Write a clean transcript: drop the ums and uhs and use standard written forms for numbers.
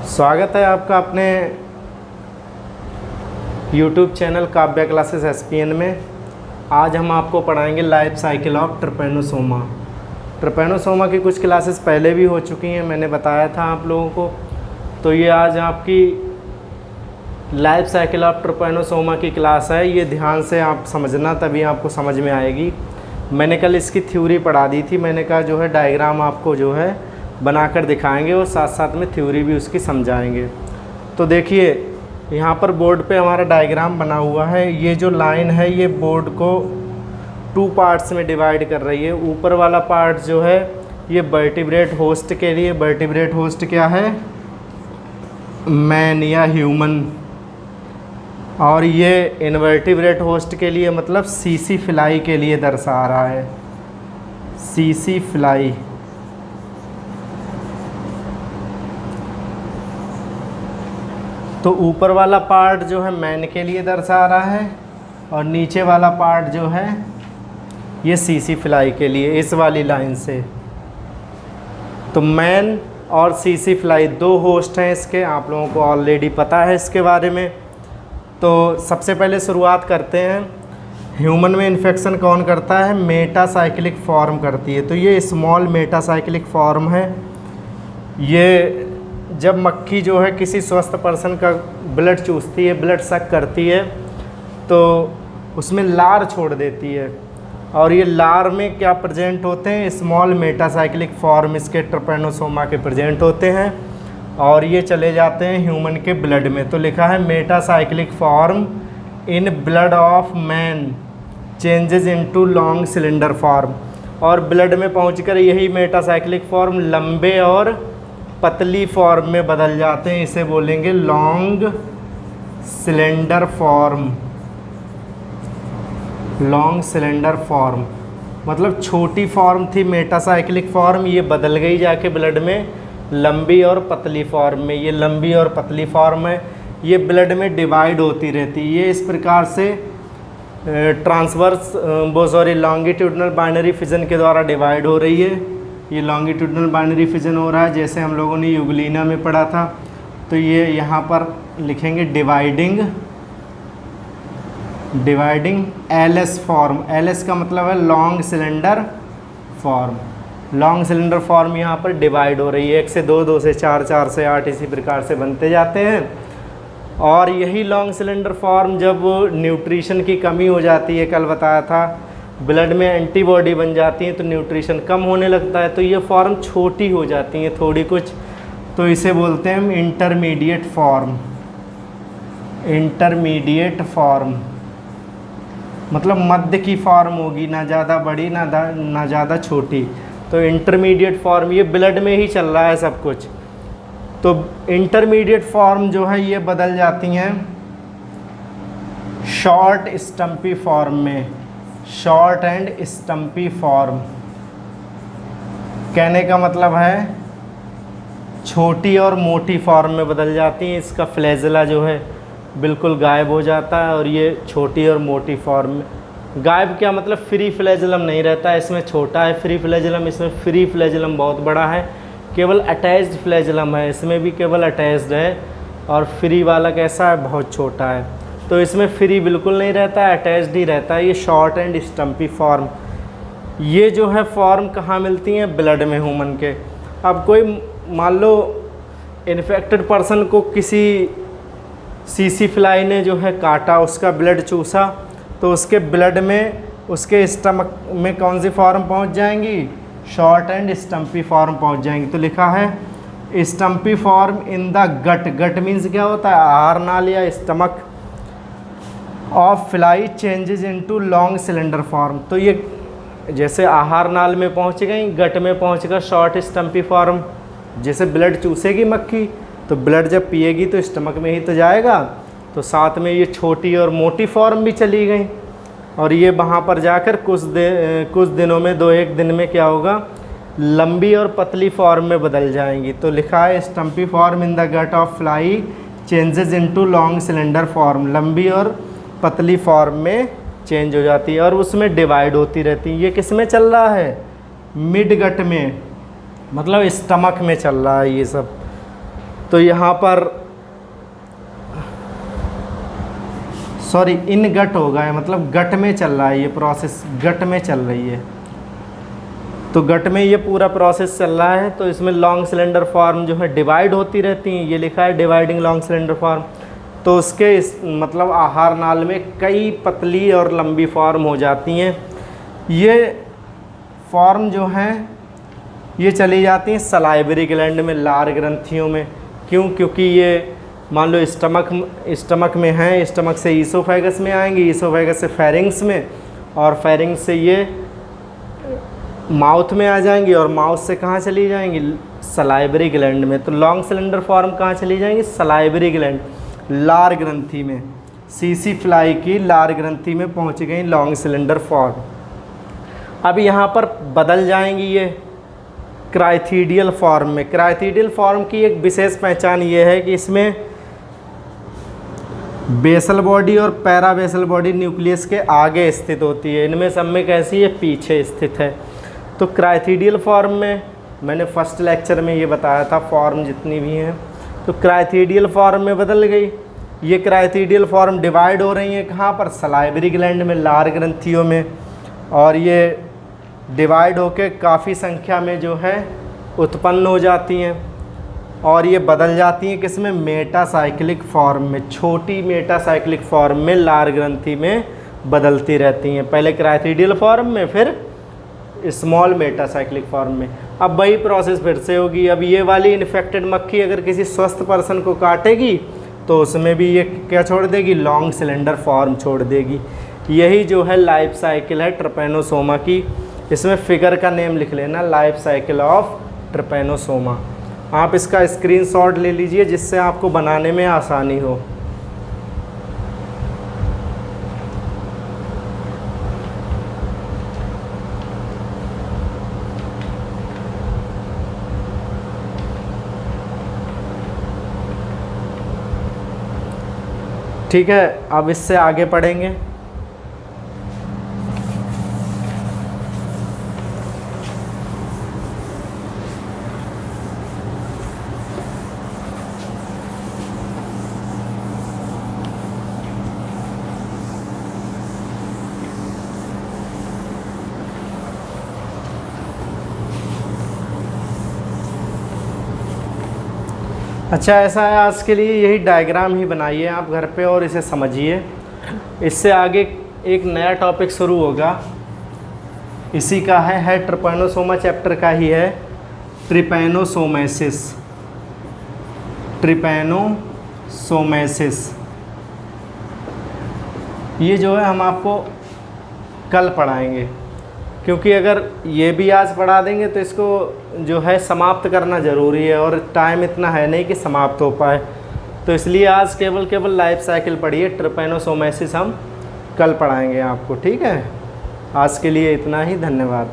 स्वागत है आपका अपने YouTube channel Kavya classes SPN में। आज हम आपको पढ़ाएंगे life cycle of Trypanosoma. Trypanosoma की कुछ क्लासेस पहले भी हो चुकी हैं, मैंने बताया था आप लोगों को। तो ये आज आपकी लाइफ साइकिल ऑफ ट्रिपैनोसोमा की क्लास है। ये ध्यान से आप समझना, तभी आपको समझ में आएगी। मैंने कल इसकी थ्योरी पढ़ा दी थी। मैंने कहा जो है डायग्राम आपको जो है बनाकर दिखाएंगे और साथ साथ में थ्योरी भी उसकी समझाएंगे। तो देखिए यहाँ पर बोर्ड पे हमारा डायग्राम बना हुआ है। ये जो लाइन है ये बोर्ड को 2 पार्ट्स में डिवाइड कर रही है। ऊपर वाला पार्ट जो है ये वर्टिब्रेट होस्ट के लिए, वर्टिब्रेट होस्ट क्या है, मैन या ह्यूमन, और ये इनवर्टिब्रेट होस्ट के लिए मतलब सीसी फ्लाई के लिए दर्शा रहा है, सीसी फ्लाई। तो ऊपर वाला पार्ट जो है मैन के लिए दर्शा रहा है और नीचे वाला पार्ट जो है ये सीसी फ्लाई के लिए, इस वाली लाइन से। तो मैन और सीसी फ्लाई 2 होस्ट हैं इसके, आप लोगों को ऑलरेडी पता है इसके बारे में। तो सबसे पहले शुरुआत करते हैं। ह्यूमन में इन्फेक्शन कौन करता है, मेटासाइक्लिक फॉर्म करती है। तो ये स्मॉल मेटासाइक्लिक फॉर्म है। ये जब मक्खी जो है किसी स्वस्थ पर्सन का ब्लड चूसती है, ब्लड सक करती है, तो उसमें लार छोड़ देती है। और ये लार में क्या प्रेजेंट होते हैं, स्मॉल मेटासाइक्लिक फॉर्म इसके ट्रिपैनोसोमा के प्रेजेंट होते हैं और ये चले जाते हैं ह्यूमन के ब्लड में। तो लिखा है metacyclic form in blood of man changes into long cylinder form. और ब्लड में पहुंचकर यही मेटासाइक्लिक फॉर्म लंबे और पतली फॉर्म में बदल जाते हैं। इसे बोलेंगे long cylinder form. Long cylinder form मतलब छोटी फॉर्म थी मेटासाइक्लिक फॉर्म, ये बदल गई जाके ब्लड में लंबी और पतली फॉर्म में। ये लंबी और पतली फॉर्म है, ये ब्लड में डिवाइड होती रहती है। ये इस प्रकार से ट्रांसवर्स लॉन्गिट्यूडनल बाइनरी फिजन के द्वारा डिवाइड हो रही है। ये लॉन्गिट्यूडनल बाइनरी फिजन हो रहा है, जैसे हम लोगों ने यूग्लिना में पढ़ा था। तो ये यहाँ पर लिखेंगे डिवाइडिंग एलएस फॉर्म। एलएस का मतलब है long cylinder form. Long cylinder form यहाँ पर डिवाइड हो रही है, 1 से 2, 2 से 4, 4 से 8, इसी प्रकार से बनते जाते हैं। और यही लॉन्ग सिलेंडर फॉर्म जब न्यूट्रिशन की कमी हो जाती है, कल बताया था, ब्लड में एंटीबॉडी बन जाती है तो न्यूट्रिशन कम होने लगता है, तो ये फॉर्म छोटी हो जाती है थोड़ी कुछ। तो इसे बोलते हैं हम इंटरमीडिएट फॉर्म। इंटरमीडिएट फॉर्म मतलब मध्य की फॉर्म होगी, ना ज़्यादा बड़ी ना ज़्यादा छोटी। तो इंटरमीडिएट फॉर्म, ये ब्लड में ही चल रहा है सब कुछ। तो इंटरमीडिएट फॉर्म जो है ये बदल जाती हैं शॉर्ट स्टम्पी फॉर्म में। शॉर्ट एंड स्टम्पी फॉर्म कहने का मतलब है छोटी और मोटी फॉर्म में बदल जाती हैं। इसका फ्लैजेला जो है बिल्कुल गायब हो जाता है और ये छोटी और मोटी फॉर्म में। गायब क्या मतलब, फ्री फ्लैजेलम नहीं रहता है इसमें, छोटा है फ्री फ्लैजेलम। इसमें फ्री फ्लैजेलम बहुत बड़ा है, केवल अटैच्ड फ्लैजेलम है, इसमें भी केवल अटैच्ड है। और फ्री वाला कैसा है, बहुत छोटा है। तो इसमें फ्री बिल्कुल नहीं रहता है, अटैच्ड ही रहता है। ये शॉर्ट एंड स्टम्पी फॉर्म। ये जो है फॉर्म कहाँ मिलती हैं, ब्लड में ह्यूमन के। अब कोई मान लो इन्फेक्टेड पर्सन को किसी सीसी फ्लाई ने जो है काटा, उसका ब्लड चूसा, तो उसके ब्लड में उसके स्टमक में कौन सी फॉर्म पहुंच जाएंगी, शॉर्ट एंड स्टम्पी फॉर्म पहुंच जाएंगी। तो लिखा है stumpy form in the gut. Gut means क्या होता है, आहार नाल या stomach of fly changes into long cylinder form. तो ये जैसे आहार नाल में पहुंच गई, गट में पहुंचकर शॉर्ट स्टम्पी फॉर्म। जैसे ब्लड चूसेगी मक्खी तो ब्लड जब पिएगी तो स्टमक में ही तो जाएगा, तो साथ में ये छोटी और मोटी फॉर्म भी चली गई और ये वहाँ पर जाकर कुछ दिनों में, 2-1 दिन में क्या होगा, लंबी और पतली फॉर्म में बदल जाएंगी। तो लिखा है stumpy form in the gut of fly changes into long cylinder form. लंबी और पतली फॉर्म में चेंज हो जाती है और उसमें डिवाइड होती रहती है। ये किस में चल रहा है, मिड गट में, मतलब स्टमक में चल रहा है ये सब। तो यहाँ पर सॉरी इन गट होगा है, मतलब गट में चल रहा है ये प्रोसेस, गट में चल रही है। तो गट में ये पूरा प्रोसेस चल रहा है। तो इसमें लॉन्ग सिलेंडर फॉर्म जो है डिवाइड होती रहती हैं, ये लिखा है डिवाइडिंग लॉन्ग सिलेंडर फॉर्म। तो उसके मतलब आहार नाल में कई पतली और लंबी फॉर्म हो जाती हैं। ये फॉर्म जो हैं ये चली जाती हैं सलाइवरी ग्लैंड में, लार ग्रंथियों में। क्यों? क्योंकि ये मान लो स्टमक में हैं, स्टमक से ईसोफेगस में आएंगी, ईसोफेगस से फेरिंग्स में, और फेरिंग्स से ये माउथ में आ जाएंगी, और माउथ से कहाँ चली जाएंगी? सलाइवरी ग्लैंड में। तो लॉन्ग सिलेंडर फॉर्म कहाँ चली जाएंगी? सलाइवरी ग्लैंड, लार ग्रंथि में। सीसी फ्लाई की लार ग्रंथि में पहुँच गई लॉन्ग सिलेंडर फॉर्म। अब यहाँ पर बदल जाएंगी ये क्राइथीडियल फॉर्म में। क्राइथीडियल फॉर्म की एक विशेष पहचान ये है कि इसमें बेसल बॉडी और पैराबेसल बॉडी न्यूक्लियस के आगे स्थित होती है। इनमें सब में कैसी है? पीछे स्थित है। तो क्राइथीडियल फॉर्म में मैंने फर्स्ट लेक्चर में ये बताया था, फॉर्म जितनी भी हैं तो क्राइथीडियल फॉर्म में बदल गई। ये क्राइथीडियल फॉर्म डिवाइड हो रही हैं कहाँ पर? सलाइवरी ग्लैंड में, लार ग्रंथियों में। और ये डिवाइड होकर काफ़ी संख्या में जो है उत्पन्न हो जाती हैं, और ये बदल जाती हैं किसमें? मेटासाइक्लिक फॉर्म में, छोटी मेटासाइक्लिक फॉर्म में लार ग्रंथि में बदलती रहती हैं। पहले क्राइथीडियल फॉर्म में, फिर स्मॉल मेटासाइक्लिक फॉर्म में। अब वही प्रोसेस फिर से होगी। अब ये वाली इन्फेक्टेड मक्खी अगर किसी स्वस्थ पर्सन को काटेगी तो उसमें भी ये क्या छोड़ देगी? लॉन्ग सिलेंडर फॉर्म छोड़ देगी। यही जो है लाइफ साइकिल है ट्रिपैनोसोमा की। इसमें फिगर का नेम लिख लेना, लाइफ साइकिल ऑफ ट्रिपैनोसोमा। आप इसका स्क्रीनशॉट ले लीजिए जिससे आपको बनाने में आसानी हो। ठीक है, अब इससे आगे पढ़ेंगे। अच्छा, ऐसा है, आज के लिए यही डायग्राम ही बनाइए आप घर पे और इसे समझिए। इससे आगे एक नया टॉपिक शुरू होगा, इसी का है ट्रिपैनोसोमा चैप्टर का ही है, ट्रिपैनोसोमेसिस। ट्रिपैनोसोमेसिस ये जो है हम आपको कल पढ़ाएंगे, क्योंकि अगर ये भी आज पढ़ा देंगे तो इसको जो है समाप्त करना ज़रूरी है, और टाइम इतना है नहीं कि समाप्त हो पाए। तो इसलिए आज केवल लाइफ साइकिल पढ़िए, ट्रिपैनोसोमेसिस हम कल पढ़ाएंगे आपको। ठीक है, आज के लिए इतना ही, धन्यवाद।